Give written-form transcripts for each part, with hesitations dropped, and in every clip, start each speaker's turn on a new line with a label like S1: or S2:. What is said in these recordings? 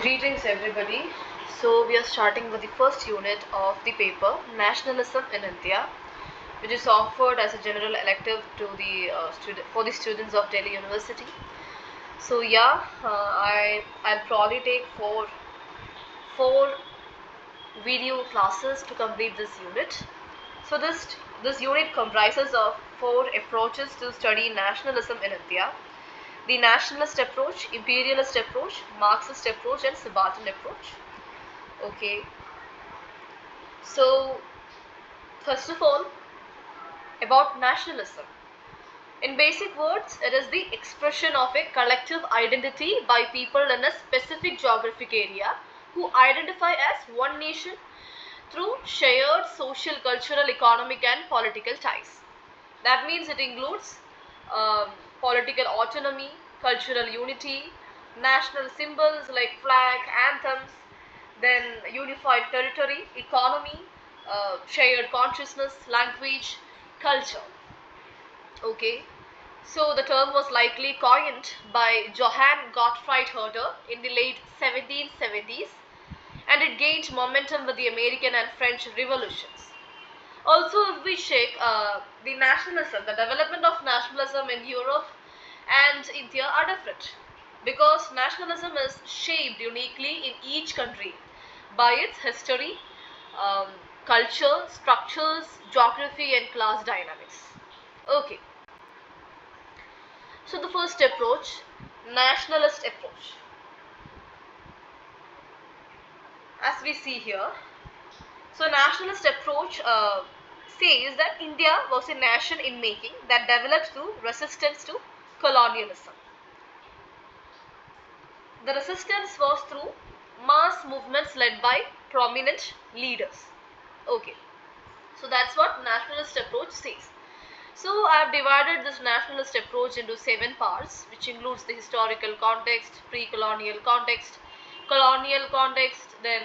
S1: Greetings everybody. So we are starting with the first unit of the paper Nationalism in India, which is offered as a general elective to the for the students of Delhi University. So I'll probably take four video classes to complete this unit. So this unit comprises of four approaches to study nationalism in India: the nationalist approach, imperialist approach, Marxist approach, and Spartan approach. Okay, so first of all, about nationalism. In basic words, it is the expression of a collective identity by people in a specific geographic area who identify as one nation through shared social, cultural, economic, and political ties. That means it includes um, political autonomy, cultural unity, national symbols like flag, anthems, then unified territory, economy, shared consciousness, language, culture. Okay, so the term was likely coined by Johann Gottfried Herder in the late 1770s, and it gained momentum with the American and French revolutions. Also, if we check the nationalism, the development of nationalism in Europe and India are different, because nationalism is shaped uniquely in each country by its history, um, culture, structures, geography, and class dynamics. Okay, so the first approach, nationalist approach. As we see here, so nationalist approach says that India was a nation in making that developed through resistance to colonialism. The resistance was through mass movements led by prominent leaders. Okay, so that's what nationalist approach says. So I have divided this nationalist approach into 7 parts, which includes the historical context, pre-colonial context, colonial context, then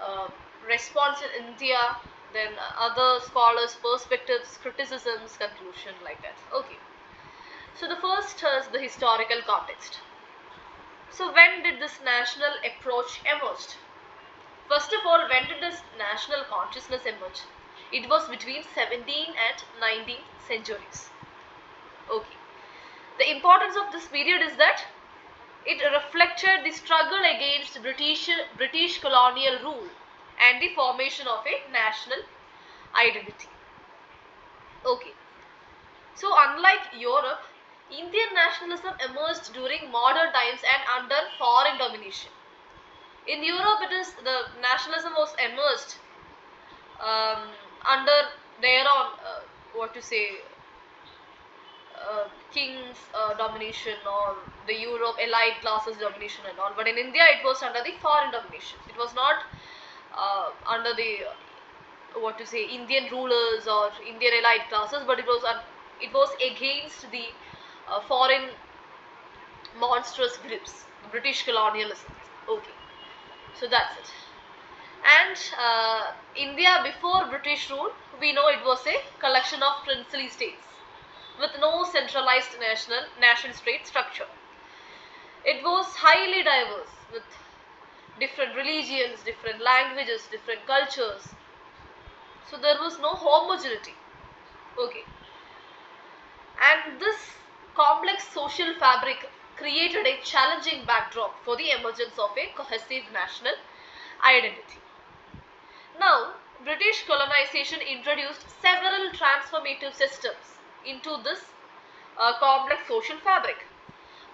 S1: uh, response in India, then other scholars' perspectives, criticisms, conclusion, like that. Okay. So the first is the historical context. So when did this national approach emerge? First of all, when did this national consciousness emerge? It was between 17th and 19th centuries. Okay. The importance of this period is that it reflected the struggle against British colonial rule and the formation of a national identity. Okay. So unlike Europe, Indian nationalism emerged during modern times and under foreign domination. In Europe, it is the nationalism was emerged um, under their own what to say king's domination, or the Europe elite classes domination and all. But in India, it was under the foreign domination. It was not under the what to say Indian rulers or Indian elite classes, but it was against the foreign monstrous grips, British colonialism. Okay, so that's it. And India before British rule, we know it was a collection of princely states with no centralized nation state structure. It was highly diverse with different religions, different languages, different cultures. So there was no homogeneity. Okay. And this complex social fabric created a challenging backdrop for the emergence of a cohesive national identity. Now, British colonization introduced several transformative systems into this complex social fabric.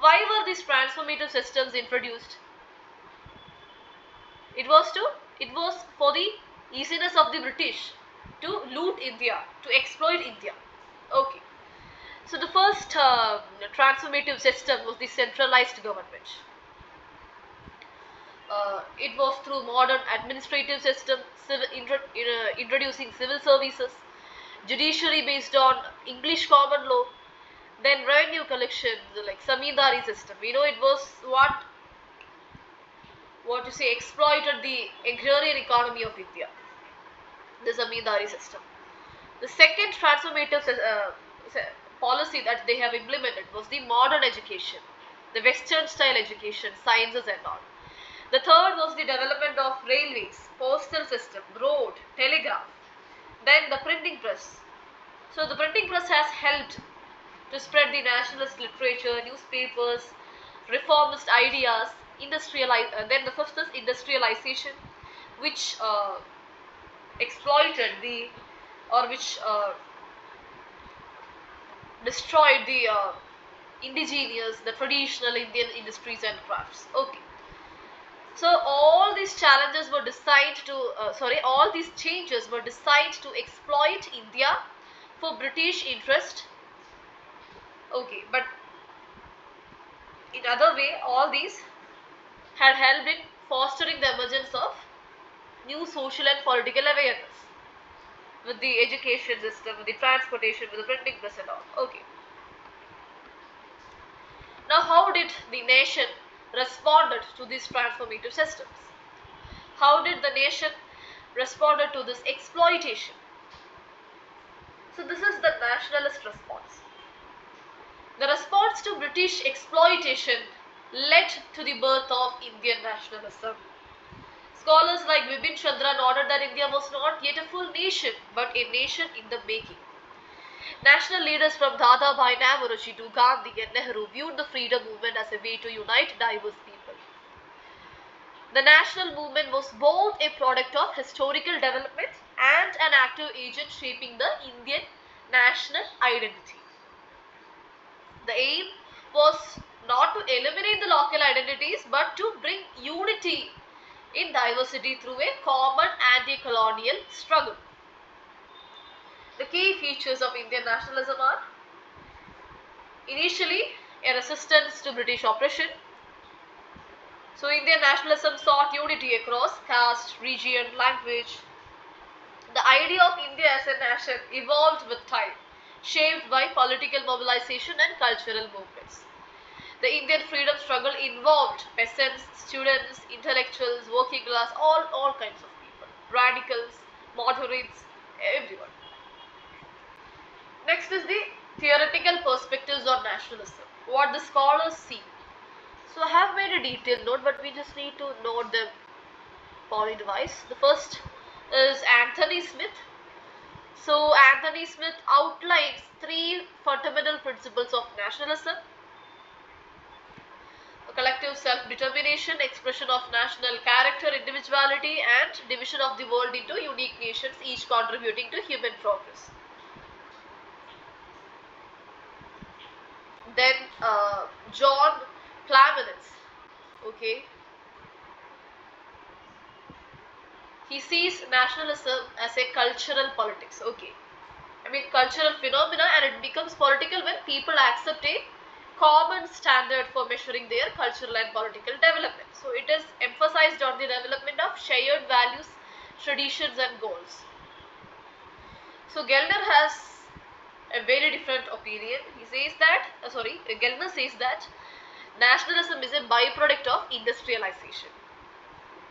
S1: Why were these transformative systems introduced? It was for the easiness of the British to loot India, to exploit India. Okay. So the first transformative system was the centralized government. It was through modern administrative system, introducing civil services, judiciary based on English common law, then revenue collection like Samidari system. You know, it was what to say exploited the agrarian economy of India. The Zamindari system. The second transformative policy that they have implemented was the modern education. the Western style education, sciences and all. The third was the development of railways, postal system, road, telegraph. Then the printing press. So the printing press has helped to spread the nationalist literature, newspapers, reformist ideas, then the fifth is industrialization, which exploited the or which destroyed the indigenous, the traditional Indian industries and crafts. Okay. So all these challenges were designed to, all these changes were designed to exploit India for British interest. Okay, but in other way, all these had helped in fostering the emergence of new social and political awareness with the education system, with the transportation, with the printing press and all. Okay. Now, how did the nation responded to these transformative systems? How did the nation responded to this exploitation? So this is the nationalist response. The response to British exploitation led to the birth of Indian nationalism. Scholars like Vipin Chandra noted that India was not yet a full nation, but a nation in the making. National leaders from Dadabhai Naoroji to Gandhi and Nehru viewed the freedom movement as a way to unite diverse people. The national movement was both a product of historical development and an active agent shaping the Indian national identity. The aim was not to eliminate the local identities but to bring unity in diversity through a common anti-colonial struggle. The key features of Indian nationalism are initially a resistance to British oppression. So Indian nationalism sought unity across caste, region, language. The idea of India as a nation evolved with time, shaped by political mobilization and cultural movements. The Indian freedom struggle involved peasants, students, intellectuals, working class, all kinds of people, radicals, moderates, everyone. Next is the theoretical perspectives on nationalism, what the scholars see. So I have made a detailed note, but we just need to note them point wise. The first is Anthony Smith. So Anthony Smith outlines three fundamental principles of nationalism: collective self-determination, expression of national character, individuality, and division of the world into unique nations, each contributing to human progress. Then John Flaminus, okay, he sees nationalism as a cultural politics. Okay, I mean cultural phenomena, and it becomes political when people accept a common standard for measuring their cultural and political development. So it is emphasized on the development of shared values, traditions and goals. So Gellner has a very different opinion. He says that, Gellner says that nationalism is a byproduct of industrialization,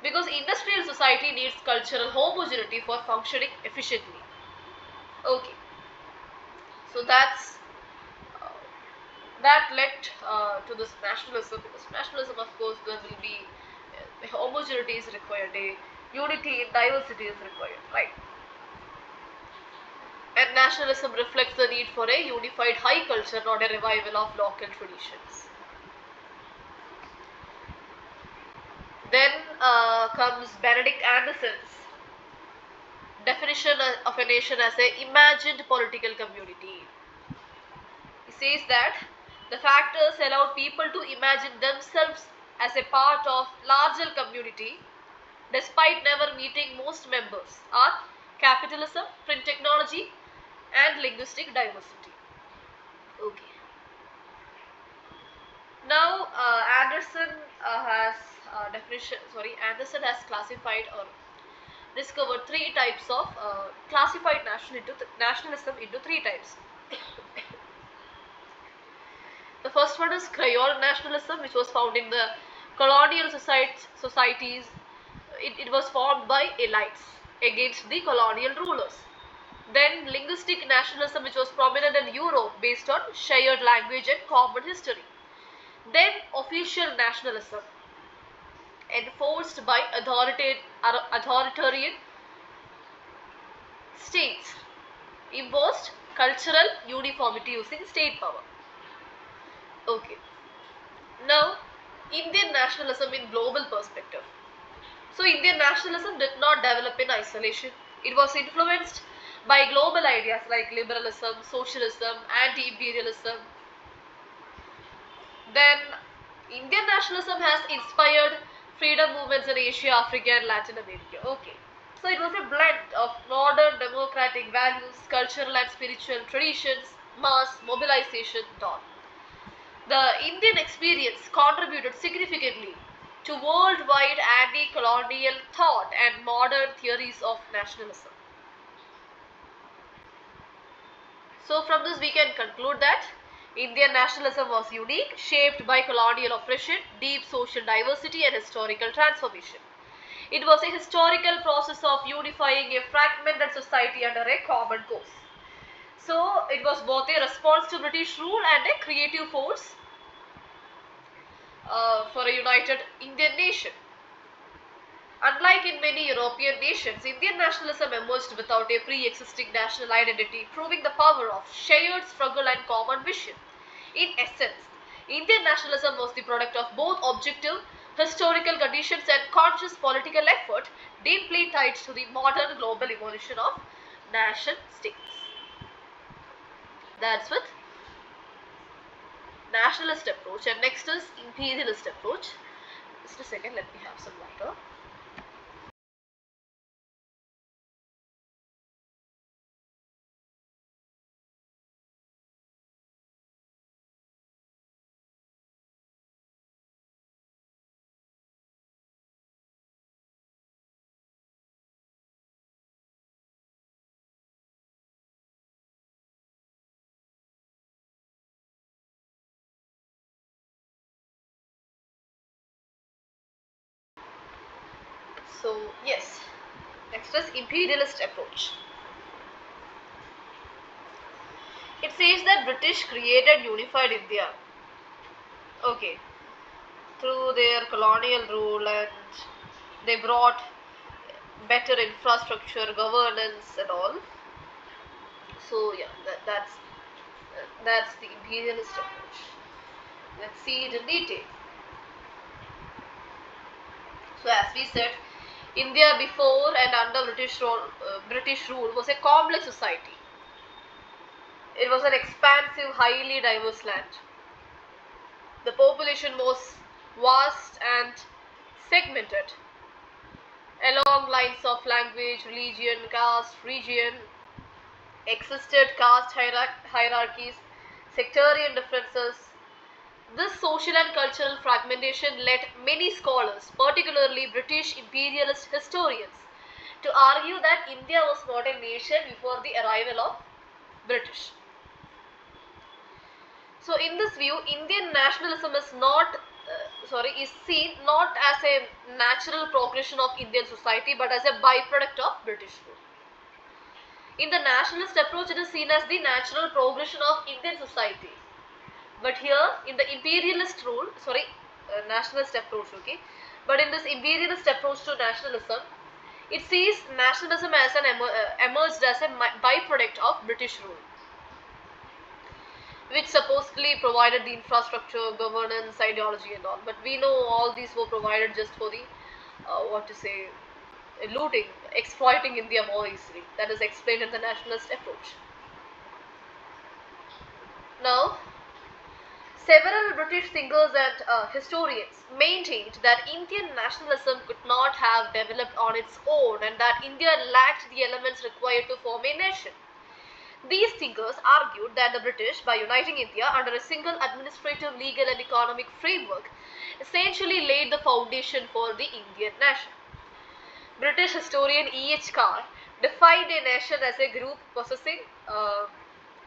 S1: because industrial society needs cultural homogeneity for functioning efficiently. Okay, so uh, that led to this nationalism, because nationalism, of course, there will be homogeneity is required, a unity in diversity is required, right? And nationalism reflects the need for a unified high culture, not a revival of local traditions. Then comes Benedict Anderson's definition of a nation as a imagined political community. He says that the factors allowed people to imagine themselves as a part of larger community despite never meeting most members are capitalism, print technology and linguistic diversity. Okay. Now Anderson has classified or discovered three types of classified nationalism into three types. The first one is Creole nationalism, which was found in the colonial societies. It was formed by elites against the colonial rulers. Then linguistic nationalism, which was prominent in Europe based on shared language and common history. Then official nationalism, enforced by authoritarian states, imposed cultural uniformity using state power. Okay. Now, Indian nationalism in global perspective. So, Indian nationalism did not develop in isolation. It was influenced by global ideas like liberalism, socialism, anti-imperialism. Then, Indian nationalism has inspired freedom movements in Asia, Africa, and Latin America. Okay. So, it was a blend of modern democratic values, cultural and spiritual traditions, mass mobilization, dawn. The Indian experience contributed significantly to worldwide anti-colonial thought and modern theories of nationalism. So from this we can conclude that Indian nationalism was unique, shaped by colonial oppression, deep social diversity and historical transformation. It was a historical process of unifying a fragmented society under a common cause. So it was both a response to British rule and a creative force for a united Indian nation. Unlike in many European nations, Indian nationalism emerged without a pre-existing national identity, proving the power of shared struggle and common vision. In essence, Indian nationalism was the product of both objective historical conditions and conscious political effort, deeply tied to the modern global evolution of nation states. That's with nationalist approach, and next is imperialist approach. Just a second, let me have some water. So yes, next is imperialist approach. It says that British created unified India. Okay, through their colonial rule, and they brought better infrastructure, governance, and all. So yeah, that's the imperialist approach. Let's see it in detail. So as we said, India before and under British rule was a complex society. It was an expansive, highly diverse land. The population was vast and segmented along lines of language, religion, caste, region. Existed caste hierarchies, sectarian differences. This social and cultural fragmentation led many scholars, particularly British imperialist historians, to argue that India was not a nation before the arrival of British. So in this view, Indian nationalism is seen not as a natural progression of Indian society but as a byproduct of British rule. In the nationalist approach, it is seen as the natural progression of Indian society. But here, in the nationalist approach, okay. But in this imperialist approach to nationalism, it sees nationalism as emerged as a byproduct of British rule, which supposedly provided the infrastructure, governance, ideology, and all. But we know all these were provided just for the looting, exploiting India more easily. That is explained in the nationalist approach. Now, several British thinkers and historians maintained that Indian nationalism could not have developed on its own and that India lacked the elements required to form a nation. These thinkers argued that the British, by uniting India under a single administrative, legal and economic framework, essentially laid the foundation for the Indian nation. British historian E.H. Carr defined a nation as a group possessing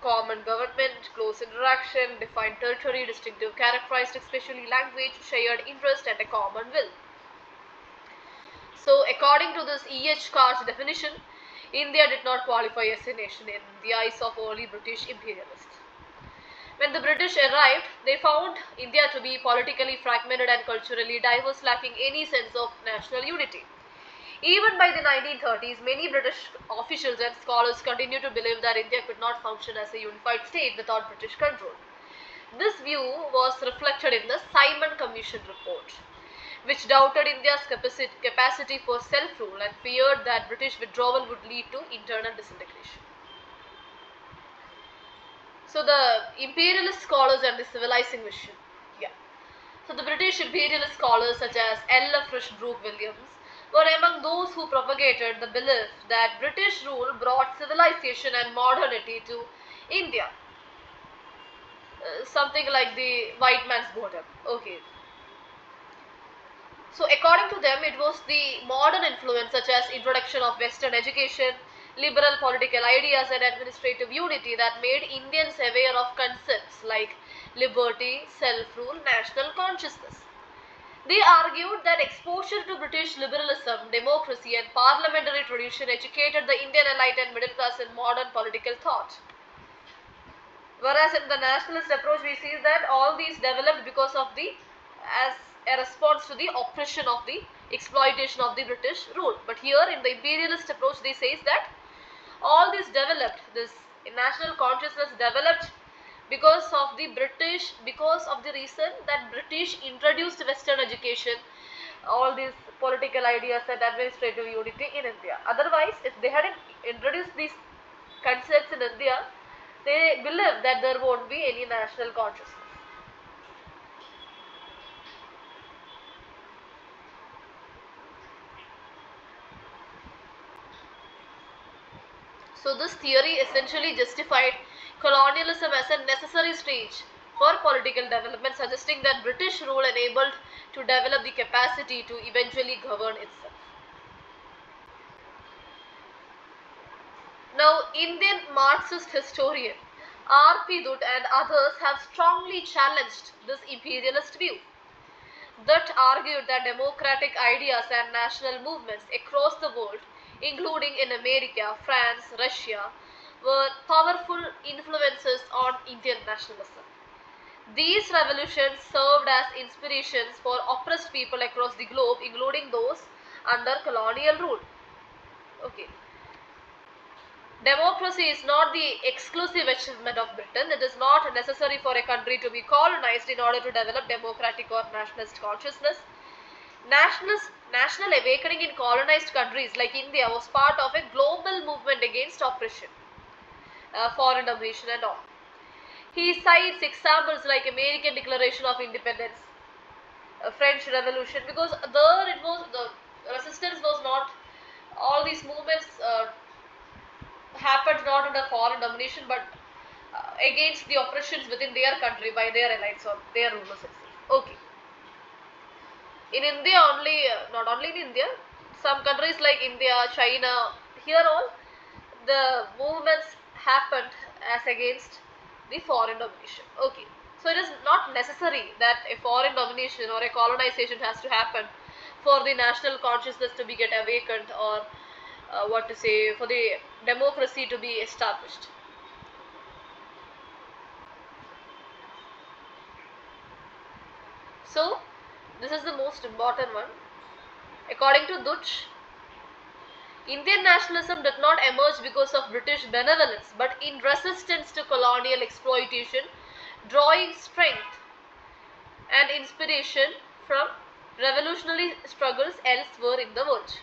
S1: common government, close interaction, defined territory, distinctive characteristics, especially language, shared interest, and a common will. So, according to this E.H. Carr's definition, India did not qualify as a nation in the eyes of early British imperialists. When the British arrived, they found India to be politically fragmented and culturally diverse, lacking any sense of national unity. Even by the 1930s, many British officials and scholars continued to believe that India could not function as a unified state without British control. This view was reflected in the Simon Commission report, which doubted India's capacity for self-rule and feared that British withdrawal would lead to internal disintegration. So the imperialist scholars and the civilizing vision. Yeah. So the British imperialist scholars such as L. F. Rushbrook Williams were among those who propagated the belief that British rule brought civilization and modernity to India. Something like the white man's border. Okay. So according to them, it was the modern influence such as introduction of Western education, liberal political ideas and administrative unity that made Indians aware of concepts like liberty, self-rule, national consciousness. They argued that exposure to British liberalism, democracy and parliamentary tradition educated the Indian elite and middle class in modern political thought. Whereas in the nationalist approach, we see that all these developed because of the, as a response to the oppression of the exploitation of the British rule. But here in the imperialist approach, they says that all this developed, this national consciousness developed because of the British, because of the reason that British introduced Western education, all these political ideas and administrative unity in India. Otherwise, if they hadn't introduced these concepts in India, they believe that there won't be any national consciousness. So this theory essentially justified colonialism as a necessary stage for political development, suggesting that British rule enabled to develop the capacity to eventually govern itself. Now, Indian Marxist historian R.P. Dutt and others have strongly challenged this imperialist view. Dutt argued that democratic ideas and national movements across the world, including in America, France, Russia, were powerful influences on Indian nationalism. These revolutions served as inspirations for oppressed people across the globe, including those under colonial rule. Okay. Democracy is not the exclusive achievement of Britain. It is not necessary for a country to be colonized in order to develop democratic or nationalist consciousness. National awakening in colonized countries like India was part of a global movement against oppression, foreign domination and all. He cites examples like American Declaration of Independence, French Revolution, because there it was the resistance was not, all these movements happened not under foreign domination but against the oppressions within their country by their allies or their rulers itself. Okay. In India only, not only in India, some countries like India, China, here all the movements happened as against the foreign domination. Okay. So it is not necessary that a foreign domination or a colonization has to happen for the national consciousness to be get awakened or what to say, for the democracy to be established. So this is the most important one. According to Dutch, Indian nationalism did not emerge because of British benevolence but in resistance to colonial exploitation, drawing strength and inspiration from revolutionary struggles elsewhere in the world.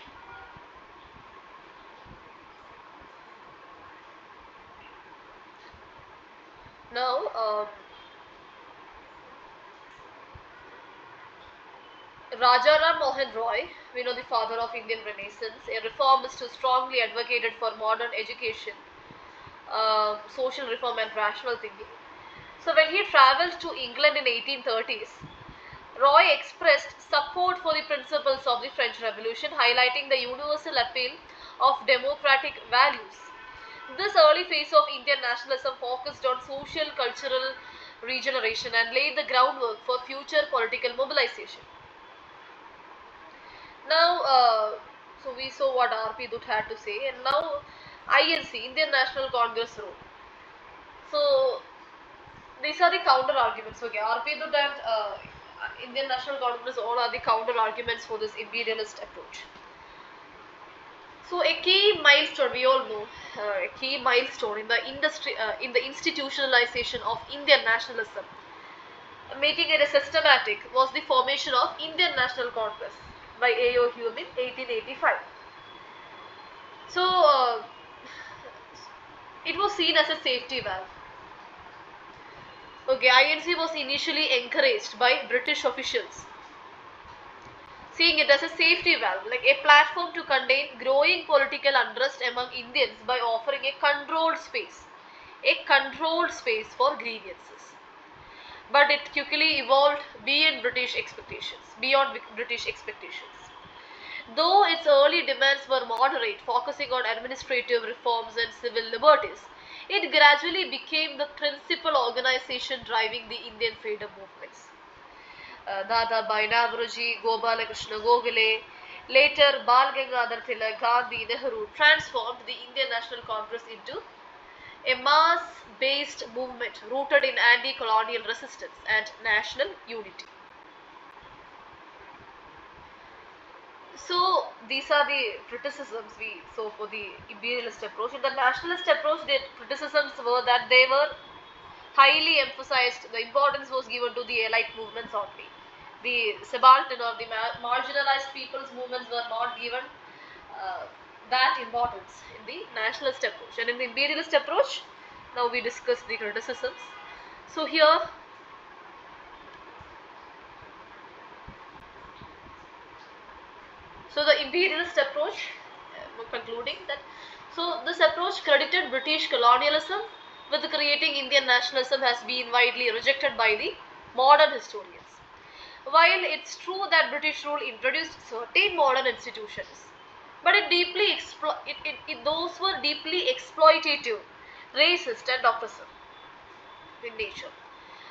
S1: Now, Raja Ram Mohan Roy, we know the father of Indian Renaissance, a reformist who strongly advocated for modern education, social reform and rational thinking. So when he travelled to England in 1830s, Roy expressed support for the principles of the French Revolution, highlighting the universal appeal of democratic values. This early phase of Indian nationalism focused on social cultural regeneration and laid the groundwork for future political mobilization. Now, so we saw what R.P. Dutt had to say, and now INC, Indian National Congress role. So, These are the counter arguments. Okay, RP Dutt and Indian National Congress all are the counter arguments for this imperialist approach. So a key milestone, we all know, a key milestone in the in the institutionalization of Indian nationalism, making it a systematic, was the formation of Indian National Congress by A.O. Hume in 1885. So it was seen as a safety valve. Okay, INC was initially encouraged by British officials, seeing it as a safety valve, like a platform to contain growing political unrest among Indians by offering a controlled space for grievances. But it quickly evolved beyond British expectations. Though its early demands were moderate, focusing on administrative reforms and civil liberties, it gradually became the principal organization driving the Indian freedom movements. Dada Bhai Navroji, Gopalakrishna Gokhale, later Bal Gangadhar Tilak, Gandhi, Nehru transformed the Indian National Congress into a mass-based movement rooted in anti-colonial resistance and national unity. So these are the criticisms we saw for the imperialist approach. In the nationalist approach, the criticisms were that they were highly emphasized, the importance was given to the elite movements only. The subaltern or the marginalized people's movements were not given uh, that importance in the nationalist approach. And in the imperialist approach, now we discuss the criticisms. So here, so the imperialist approach, concluding that, so this approach credited British colonialism with creating Indian nationalism has been widely rejected by the modern historians. While it's true that British rule introduced certain modern institutions, but those were deeply exploitative, racist and oppressive in nature.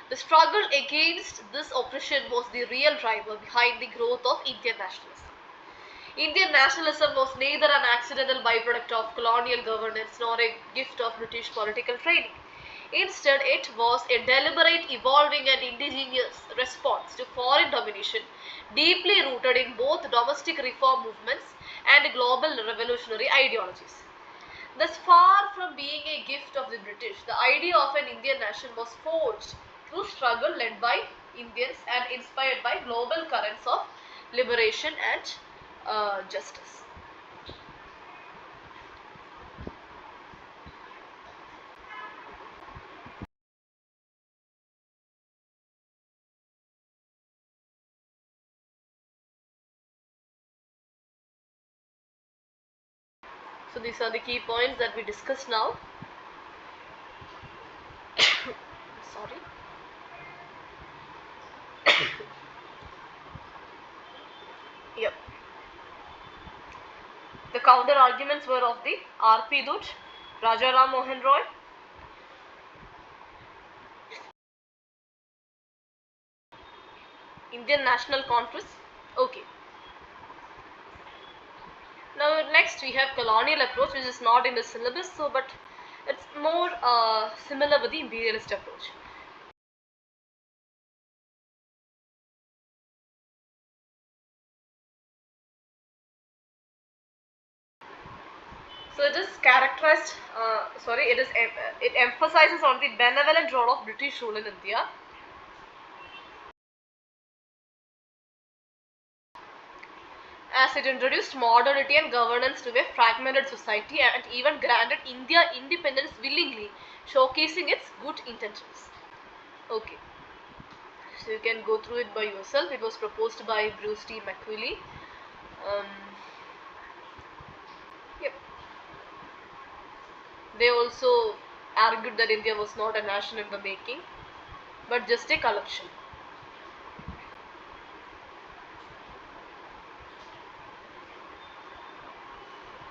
S1: The struggle against this oppression was the real driver behind the growth of Indian nationalism. Indian nationalism was neither an accidental byproduct of colonial governance nor a gift of British political training. Instead, it was a deliberate, evolving and indigenous response to foreign domination, deeply rooted in both domestic reform movements and global revolutionary ideologies. Thus, far from being a gift of the British, the idea of an Indian nation was forged through struggle led by Indians and inspired by global currents of liberation and justice. So these are the key points that we discussed now. Sorry. Yep. The counter arguments were of the R.P. Dutt, Raja Ram Mohan Roy, Indian National Congress. Okay. Now next we have colonial approach, which is not in the syllabus, so but it's more similar with the imperialist approach. So it is characterized. It emphasizes on the benevolent role of British rule in India, as it introduced modernity and governance to a fragmented society and even granted India independence willingly, showcasing its good intentions. Okay, so you can go through it by yourself. It was proposed by Bruce T. McQuilly. Um, yep. They also argued that India was not a nation in the making, but just a collection.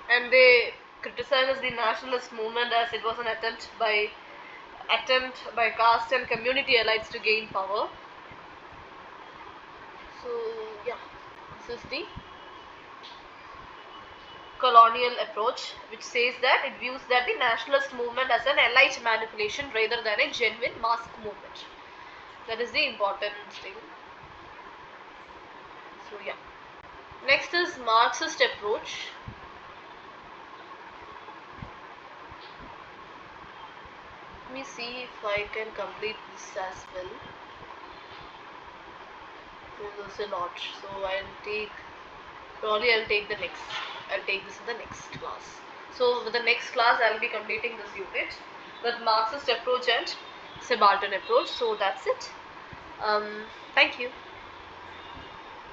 S1: And they criticizes the nationalist movement as it was an attempt by caste and community elites to gain power. So yeah, this is the colonial approach, which says that it views that the nationalist movement as an elite manipulation rather than a genuine mass movement. That is the important thing. So yeah. Next is Marxist approach. Let me see if I can complete this as well. There's a lot, so I'll take the next. I'll take this in the next class. So with the next class, I'll be completing this unit with Marxist approach and subaltern approach. So that's it. Thank you.